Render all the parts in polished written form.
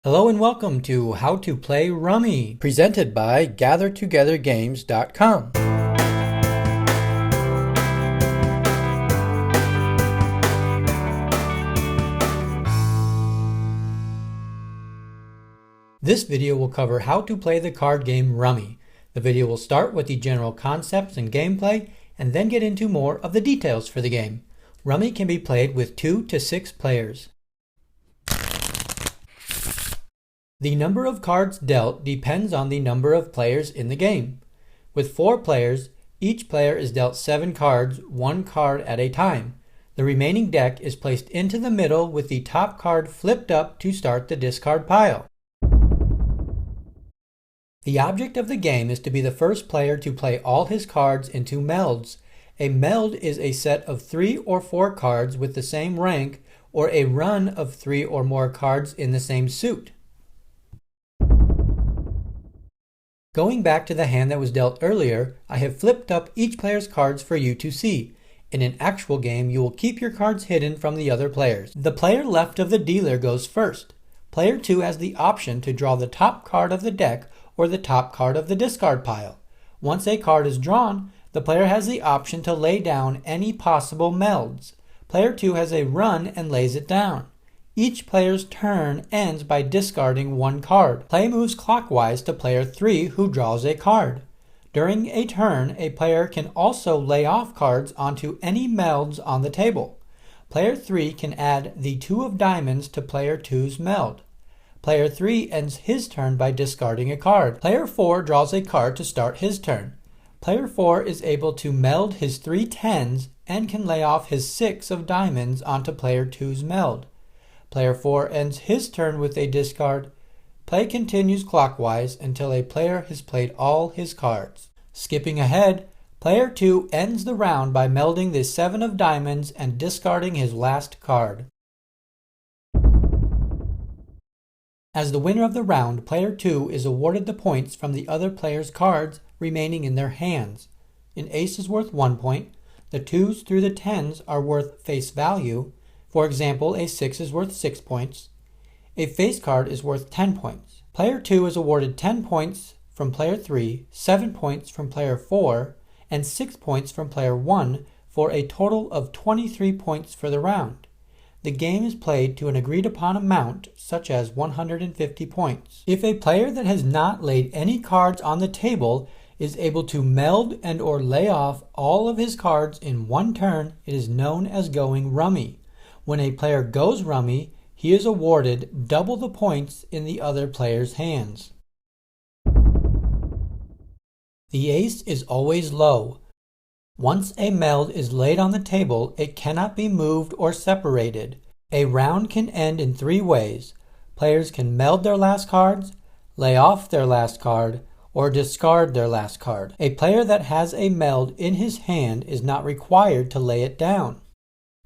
Hello and welcome to How to Play Rummy, presented by GatherTogetherGames.com. This video will cover how to play the card game Rummy. The video will start with the general concepts and gameplay, and then get into more of the details for the game. Rummy can be played with 2 to 6 players. The number of cards dealt depends on the number of players in the game. With 4 players, each player is dealt 7 cards, 1 card at a time. The remaining deck is placed into the middle with the top card flipped up to start the discard pile. The object of the game is to be the first player to play all his cards into melds. A meld is a set of 3 or 4 cards with the same rank, or a run of 3 or more cards in the same suit. Going back to the hand that was dealt earlier, I have flipped up each player's cards for you to see. In an actual game, you will keep your cards hidden from the other players. The player left of the dealer goes first. Player 2 has the option to draw the top card of the deck or the top card of the discard pile. Once a card is drawn, the player has the option to lay down any possible melds. Player 2 has a run and lays it down. Each player's turn ends by discarding 1 card. Play moves clockwise to player 3, who draws a card. During a turn, a player can also lay off cards onto any melds on the table. Player 3 can add the 2 of diamonds to player 2's meld. Player 3 ends his turn by discarding a card. Player 4 draws a card to start his turn. Player 4 is able to meld his 3 tens and can lay off his 6 of diamonds onto player 2's meld. Player 4 ends his turn with a discard. Play continues clockwise until a player has played all his cards. Skipping ahead, player 2 ends the round by melding the 7 of diamonds and discarding his last card. As the winner of the round, player 2 is awarded the points from the other player's cards remaining in their hands. An ace is worth 1 point. The 2s through the 10s are worth face value. For example, a 6 is worth 6 points. A face card is worth 10 points. Player 2 is awarded 10 points from player 3, 7 points from player 4, and 6 points from player 1 for a total of 23 points for the round. The game is played to an agreed upon amount, such as 150 points. If a player that has not laid any cards on the table is able to meld and or lay off all of his cards in one turn, it is known as going rummy. When a player goes rummy, he is awarded double the points in the other player's hands. The ace is always low. Once a meld is laid on the table, it cannot be moved or separated. A round can end in 3 ways. Players can meld their last cards, lay off their last card, or discard their last card. A player that has a meld in his hand is not required to lay it down.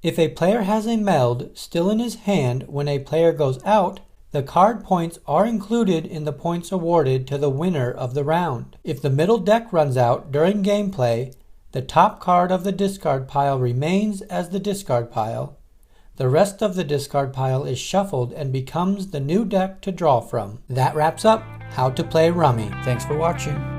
If a player has a meld still in his hand when a player goes out, the card points are included in the points awarded to the winner of the round. If the middle deck runs out during gameplay, the top card of the discard pile remains as the discard pile. The rest of the discard pile is shuffled and becomes the new deck to draw from. That wraps up How to Play Rummy. Thanks for watching.